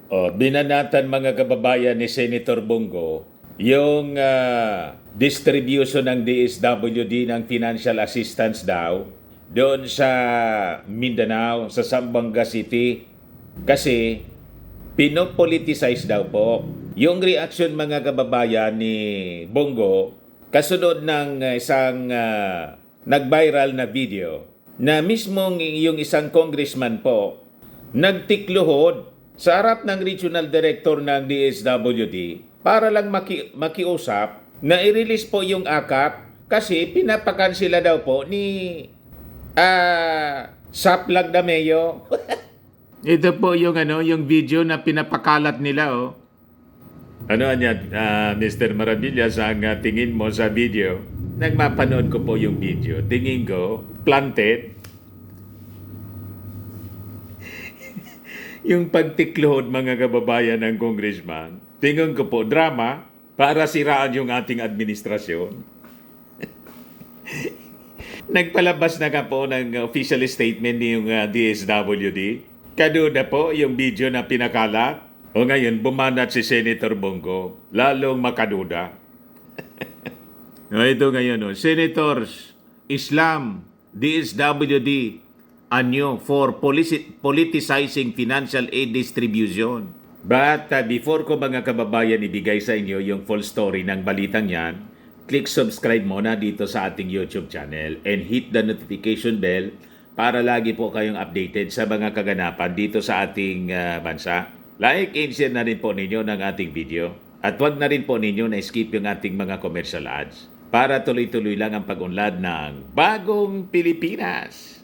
Binanatan mga kababayan ni Senator Bongo yung distribution ng DSWD ng financial assistance daw doon sa Mindanao, sa Zamboanga City. Kasi pinopoliticize daw po. Yung reaction mga kababayan ni Bongo kasunod ng isang nag-viral na video na mismong yung isang congressman po nagtikluhod sa harap ng regional director ng DSWD para lang makiusap na i-release po yung AKAP kasi pinapakansila daw po ni Saplag Dameo. Ito po yung yung video na pinapakalat nila Ano niyan, Mr. Maravillas, ang tingin mo sa video? Nagmapanood ko po yung video. Tingin ko, planted. Yung pagtiklohod mga kababayan ng congressman, tingin ko po, drama para siraan yung ating administrasyon. Nagpalabas na ka po ng official statement ni yung DSWD. Kaduda po yung video na pinakalat. O ngayon, bumanat si Senator Bongo. Lalong makaduda. Ito ngayon, Senators, Islam, DSWD, anyo for politicizing financial aid distribution. But before ko mga kababayan ibigay sa inyo yung full story ng balitang yan, click subscribe muna dito sa ating YouTube channel and hit the notification bell para lagi po kayong updated sa mga kaganapan dito sa ating bansa. Like and share na rin po ninyo ng ating video. At wag na rin po ninyo na skip yung ating mga commercial ads para tuloy-tuloy lang ang pag-unlad ng Bagong Pilipinas.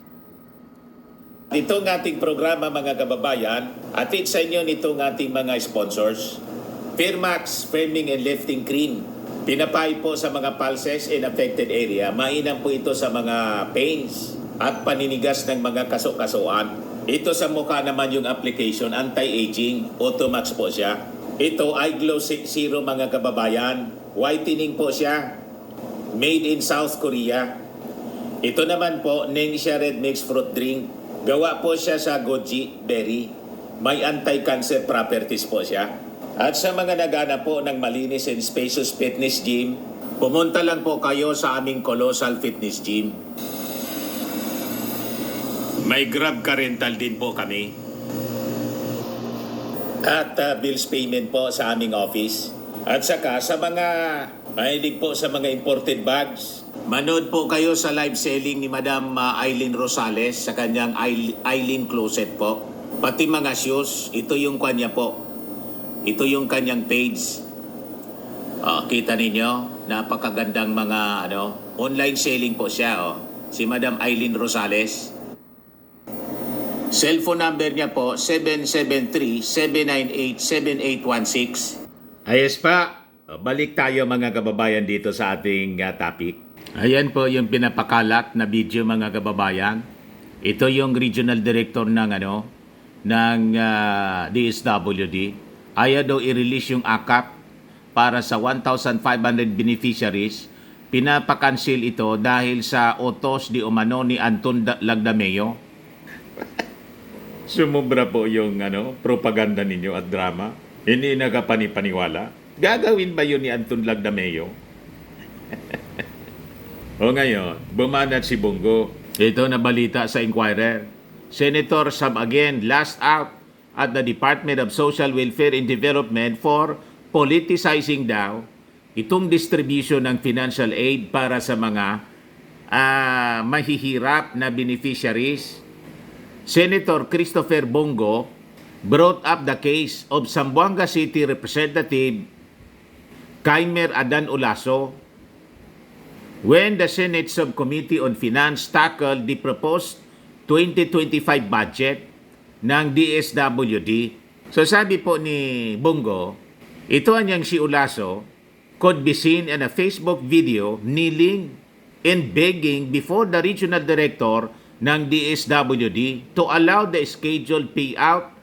Itong ating programa mga kababayan, atid sa inyo nitong ating mga sponsors. Firmax Firming and Lifting Cream. Pinapay po sa mga pulses in affected area. Mainam po ito sa mga pains at paninigas ng mga kaso-kasuan. Ito sa mukha naman yung application, anti-aging, Automax po siya. Ito ay Glow Zero mga kababayan. Whitening po siya. Made in South Korea. Ito naman po, Nengxia Red Mixed Fruit Drink. Gawa po siya sa goji berry. May anti-cancer properties po siya. At sa mga nagana po ng malinis and spacious fitness gym, pumunta lang po kayo sa aming Colossal Fitness Gym. May Grab Car Rental din po kami. At bills payment po sa aming office. At saka sa mga mahilig po sa mga imported bags, manood po kayo sa live selling ni Madam Eileen Rosales sa kanyang Eileen Closet po. Pati mga shoes, ito yung kanya po. Ito yung kanyang page. Kita ninyo, napakagandang mga online selling po siya. Si Madam Eileen Rosales. Cellphone number niya po, 773-798-7816. Ayos pa, balik tayo mga kababayan dito sa ating topic. Ayan po yung pinapakalat na video mga kababayan. Ito yung regional director ng DSWD. Ayaw daw i-release yung AKAP para sa 1,500 beneficiaries. Pinapakansil ito dahil sa utos di umano ni Anton Lagdameo. Sumubra po yung propaganda ninyo at drama. Hindi nakapanipaniwala. Gagawin ba yun ni Anton Lagdameo? O ngayon, bumanat si Bongo. Ito na balita sa Inquirer. Senator Sam again last out at the Department of Social Welfare and Development for politicizing daw itong distribution ng financial aid para sa mga mahihirap na beneficiaries. Senator Christopher Bongo brought up the case of Zamboanga City Representative Kaimer Adan Olaso when the Senate Subcommittee on Finance tackled the proposed 2025 budget ng DSWD. So sabi po ni Bongo, ito anyang si Olaso could be seen in a Facebook video kneeling and begging before the regional director ng DSWD to allow the scheduled payout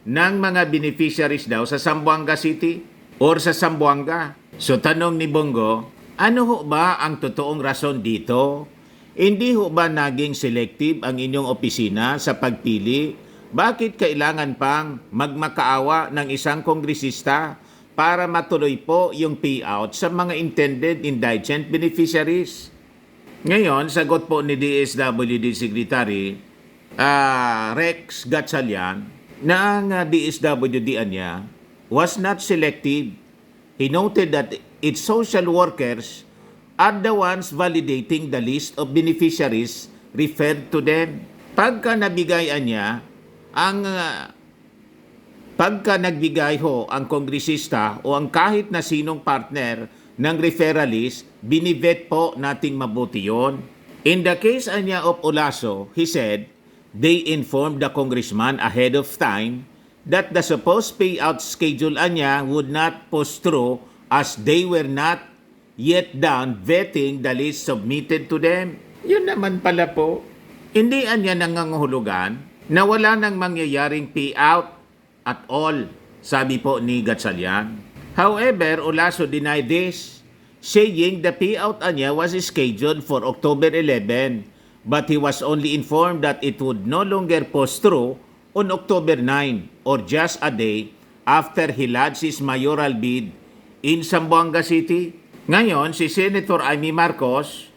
ng mga beneficiaries daw sa Zamboanga City or sa Zamboanga. So tanong ni Bongo, ano ho ba ang totoong rason dito? Hindi ho ba naging selective ang inyong opisina sa pagpili Bakit kailangan pang magmakaawa ng isang kongresista para matuloy po yung payout sa mga intended indigent beneficiaries? Ngayon, sagot po ni DSWD Secretary Rex Gatchalian na ang DSWD niya was not selective. He noted that its social workers are the ones validating the list of beneficiaries referred to them. Pagka nabigayan niya, pagka nagbigay ho ang kongresista o ang kahit na sinong partner ng referralist, binivet po nating mabuti yon. In the case anya of Olaso, he said, they informed the congressman ahead of time that the supposed payout schedule anya would not post through as they were not yet done vetting the list submitted to them. Yun naman pala po. Hindi anya nangangahulugan na wala nang mangyayaring payout at all, sabi po ni Gatchalian. However, Olaso denied this, saying the payout anya was scheduled for October 11, but he was only informed that it would no longer post through on October 9 or just a day after he lodged his mayoral bid in Zamboanga City. Ngayon, si Senator Amy Marcos,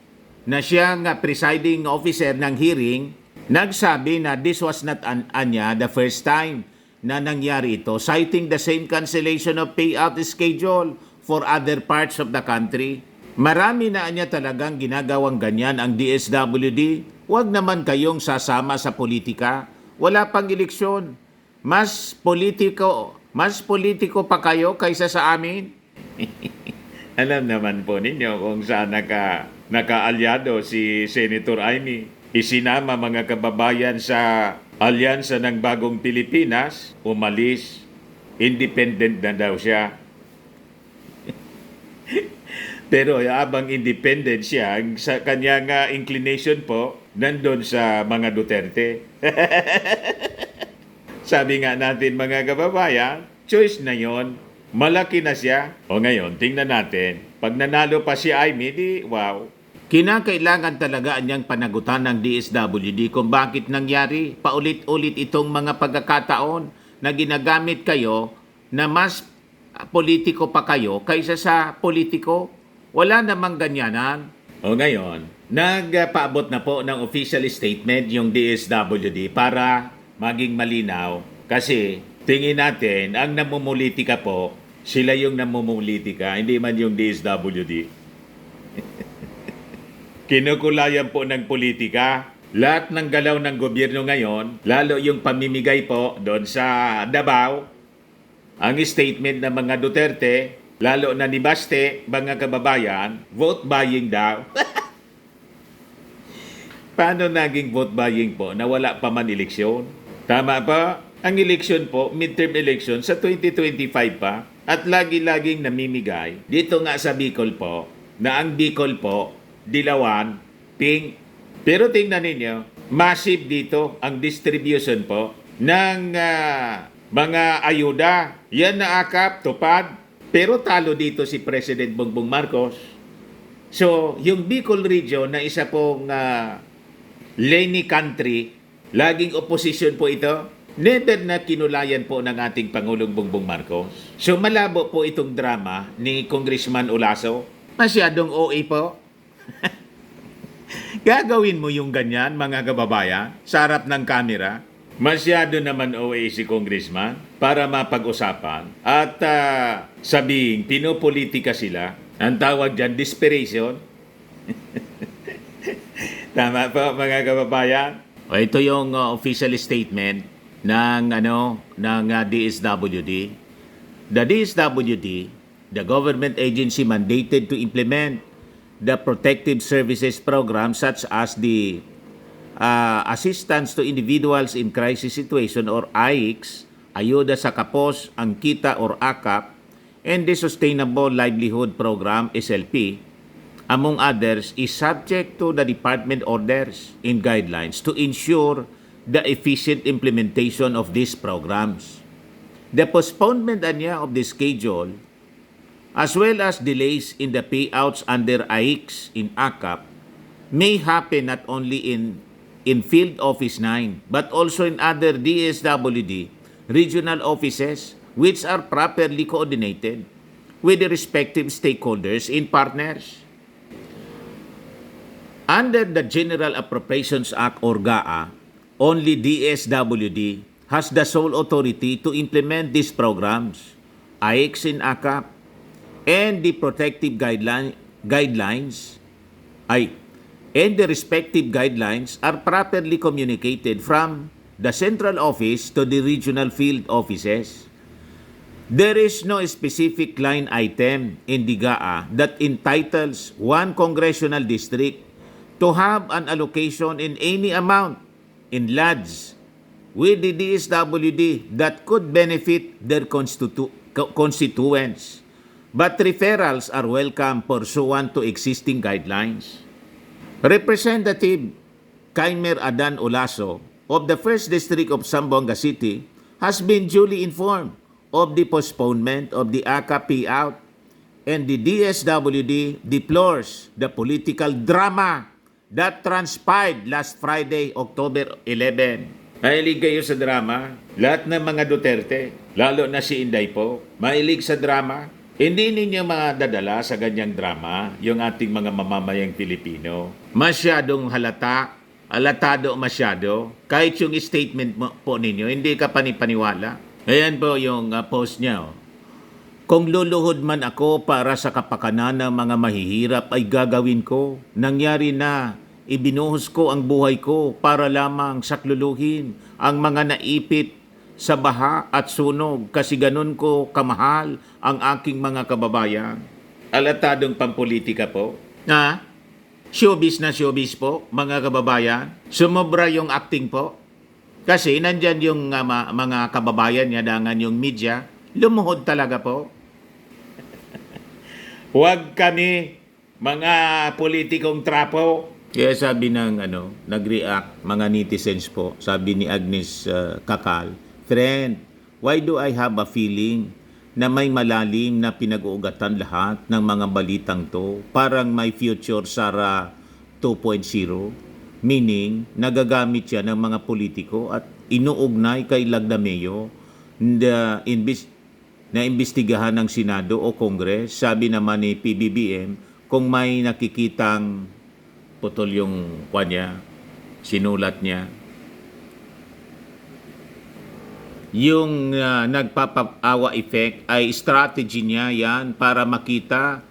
na siyang presiding officer ng hearing, nagsabi na this was not anya the first time na nangyari ito, citing the same cancellation of payout schedule for other parts of the country. Marami na anya talagang ginagawang ganyan ang DSWD. Huwag naman kayong sasama sa politika. Wala pang eleksyon. Mas politiko pa kayo kaysa sa amin. Alam naman po ninyo kung saan nakaalyado si Senator Amy. Isinama mga kababayan sa Alyansa ng Bagong Pilipinas, umalis, independent na daw siya. Pero habang independent siya, sa kanyang inclination po, nandun sa mga Duterte. Sabi nga natin mga kababayan, choice na yon. Malaki na siya. O ngayon, tingnan natin. Pag nanalo pa si Amy, di wow. Kinakailangan talaga niyang panagutan ng DSWD kung bakit nangyari paulit-ulit itong mga pagkakataon na ginagamit kayo na mas politiko pa kayo kaysa sa politiko. Wala namang ganyanan. O ngayon, nagpaabot na po ng official statement yung DSWD para maging malinaw. Kasi tingin natin, ang namumulitika po, sila yung namumulitika, hindi man yung DSWD. Kinukulayan po ng politika. Lahat ng galaw ng gobyerno ngayon, lalo yung pamimigay po doon sa Davao, ang statement ng mga Duterte, lalo na ni Baste, mga kababayan, vote buying daw. Paano naging vote buying po na wala pa man eleksyon? Tama pa, ang eleksyon po, midterm election sa 2025 pa, at lagi-laging namimigay. Dito nga sa Bicol po, na ang Bicol po, dilawan, pink. Pero tingnan ninyo, massive dito ang distribution po ng mga ayuda. Yan na akap, tupad. Pero talo dito si President Bongbong Marcos. So, yung Bicol region na isa pong Lenny country, laging opposition po ito, never na kinulayan po ng ating Pangulong Bongbong Marcos. So, malabo po itong drama ni Congressman Olaso. Masyadong OA po. Gagawin mo yung ganyan, mga kababayan, sa harap ng kamera. Masyado naman OA si Congressman para mapag-usapan at sabing pinopolitika sila. Ang tawag dyan, desperation. Tama po, mga kababayan. O, ito yung official statement ng DSWD. The DSWD, the government agency mandated to implement the protective services program such as the Assistance to Individuals in Crisis Situation or AICS, Ayuda sa Kapos, Angkita or AKAP, and the Sustainable Livelihood Program, SLP, among others, is subject to the department orders and guidelines to ensure the efficient implementation of these programs. The postponement of the schedule as well as delays in the payouts under AICS in AKAP may happen not only in in Field Office 9, but also in other DSWD regional offices which are properly coordinated with the respective stakeholders and partners. Under the General Appropriations Act or GAA, only DSWD has the sole authority to implement these programs, AIX and AKAP, and the protective guidelines and the respective guidelines are properly communicated from the central office to the regional field offices. There is no specific line item in the GAA that entitles one congressional district to have an allocation in any amount in LADs with the DSWD that could benefit their constituents. But referrals are welcome pursuant to existing guidelines. Representative Kaimer Adan Olaso of the 1st District of Zamboanga City has been duly informed of the postponement of the AKA payout, and the DSWD deplores the political drama that transpired last Friday, October 11. Mahilig kayo sa drama? Lahat ng mga Duterte, lalo na si Inday po, mahilig sa drama. Hindi ninyo madadala sa ganyang drama yung ating mga mamamayang Pilipino. Masyadong halatado masyado. Kahit yung statement po ninyo, hindi ka panipaniwala. Ayan po yung post niya. Kung luluhod man ako para sa kapakanan ng mga mahihirap ay gagawin ko. Nangyari na, ibinuhos ko ang buhay ko para lamang sakluluhin ang mga naipit sa baha at sunog kasi ganun ko kamahal ang aking mga kababayan. Alatadong pampolitika po. Showbiz na showbiz po, mga kababayan. Sumobra yung acting po. Kasi nandyan yung mga kababayan niya, dangan yung media, lumuhod talaga po. Huwag kami, mga politikong trapo. Kaya sabi ng nag-react mga netizens po, sabi ni Agnes Kakal, "Friend, why do I have a feeling na may malalim na pinag-uugatan lahat ng mga balitang to? Parang may future Sara 2.0, meaning nagagamit siya ng mga politiko at inuugnay kay Lagdameo na imbestigahan ng Senado o Kongres." Sabi naman ni PBBM, kung may nakikitang putol yung kanya, sinulat niya, yung nagpapaawa effect ay strategy niya yan para makita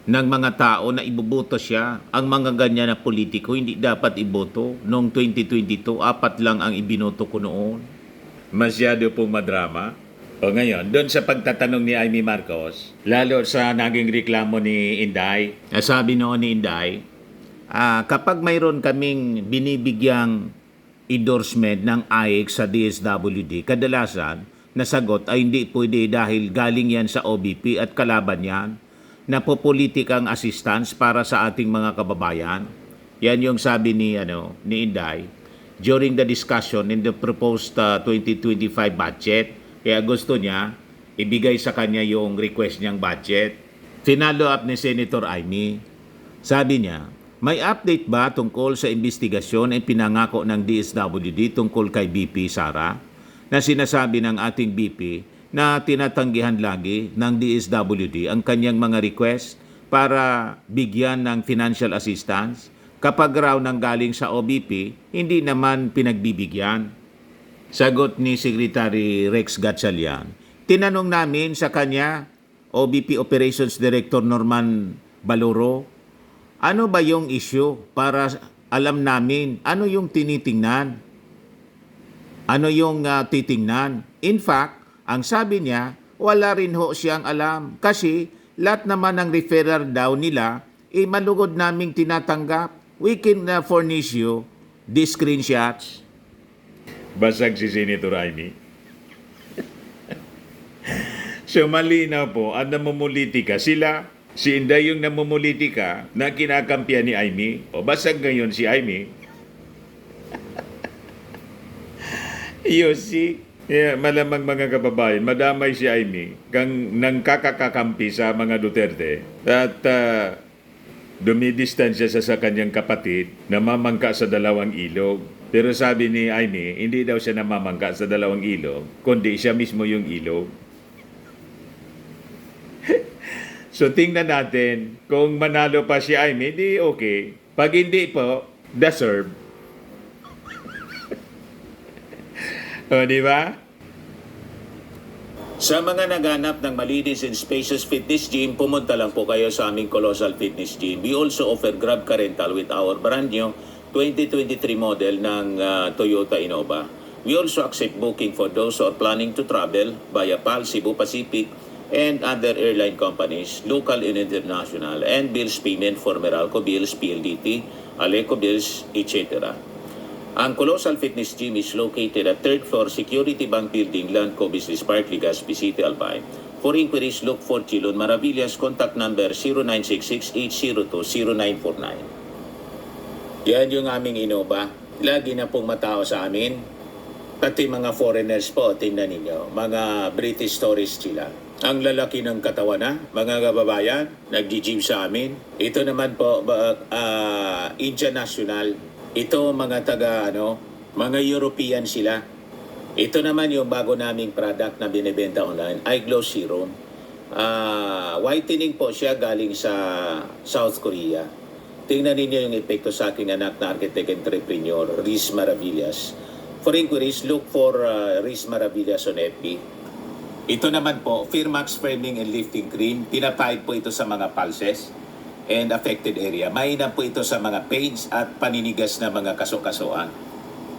ng mga tao na iboboto siya. Ang mga ganyan na politiko hindi dapat iboto. Noong 2022, 4 lang ang ibinoto ko noon. Masyado pong madrama. O ngayon, doon sa pagtatanong ni Amy Marcos, lalo sa naging reklamo ni Inday, sabi noon ni Inday, kapag mayroon kaming binibigyang endorsement ng AIX sa DSWD, kadalasan nasagot ay hindi pwede dahil galing yan sa OBP at kalaban yan na popolitikang assistance para sa ating mga kababayan. Yan yung sabi ni Inday during the discussion in the proposed 2025 budget. Kaya gusto niya ibigay sa kanya yung request niyang budget. Finalo up ni Senator Amy. Sabi niya, may update ba tungkol sa investigasyon ay pinangako ng DSWD tungkol kay BP Sara na sinasabi ng ating BP na tinatanggihan lagi ng DSWD ang kanyang mga request para bigyan ng financial assistance kapag raw nanggaling sa OBP, hindi naman pinagbibigyan. Sagot ni Secretary Rex Gatchalian, tinanong namin sa kanya, OBP Operations Director Norman Baloro, ano ba yung issue para alam namin ano yung tinitingnan? Ano yung titingnan? In fact, ang sabi niya, wala rin ho siyang alam kasi lahat naman ng referral daw nila malugod naming tinatanggap. We can furnish you the screenshots. Basag si Senator Amy. So malinaw po, ang namumulitika sila. Si Inday yung namumulitika na kinakampiyan ni Amy. O basag ngayon si Amy. Yossi, malamang mga kababayan, madamay si Amy kang nang kakakakampi sa mga Duterte. At dumidistansya siya sa kanyang kapatid, namamangka sa dalawang ilog. Pero sabi ni Aimee, hindi daw siya namamangka sa dalawang ilog, kundi siya mismo yung ilog. So tingnan natin, kung manalo pa si Aimee, di okay. Pag hindi po, deserve. O, di ba? Sa mga naghanap ng malinis and spacious fitness gym, pumunta lang po kayo sa aming Colossal Fitness Gym. We also offer Grab Car Rental with our brand new 2023 model ng Toyota Innova. We also accept booking for those who are planning to travel via PAL, Cebu Pacific, and other airline companies, local and international, and bills payment for Meralco Bills, PLDT, Aleco Bills, etc. Ang Colossal Fitness Gym is located at 3rd floor Security Bank Building, Landco Business Park, Legazpi City, Albay. For inquiries, look for Chilon Maravillas. Contact number 0966-802-0949. Yan yung aming Innova. Lagi na pong matao sa amin. Pati mga foreigners po, tingnan ninyo. Mga British tourists sila. Ang lalaki ng katawan na, mga kababayan, nag-gym sa amin. Ito naman po, Indian National. Ito mga mga European sila. Ito naman yung bago naming product na binibenta online, Eye Glow Serum. Whitening po siya galing sa South Korea. Tingnan ninyo yung epekto sa aking anak na architect entrepreneur, Riz Maravillas. For inquiries, look for Riz Maravillas on FB. Ito naman po, Firmax Firming and Lifting Cream. Pinapahid po ito sa mga pulses and affected area. Mainam po ito sa mga pains at paninigas na mga kaso-kasuan.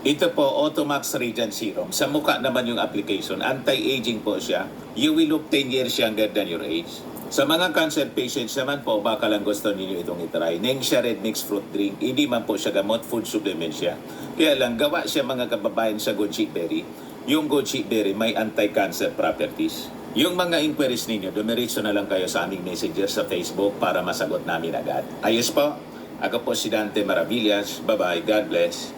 Ito po, Automax Radiant Serum. Sa mukha naman yung application. Anti-aging po siya. You will look 10 years younger than your age. Sa mga cancer patients naman po, baka lang gusto ninyo itong itry. Nengxia Red Mix Fruit Drink. Hindi man po siya gamot, food supplement siya. Kaya lang, gawa siya mga kababayan sa goji berry. Yung goji berry may anti-cancer properties. Yung mga inquiries ninyo, dumiretso na lang kayo sa aming messenger sa Facebook para masagot namin agad. Ayos po. Ako po si Dante Maravillas. Bye-bye. God bless.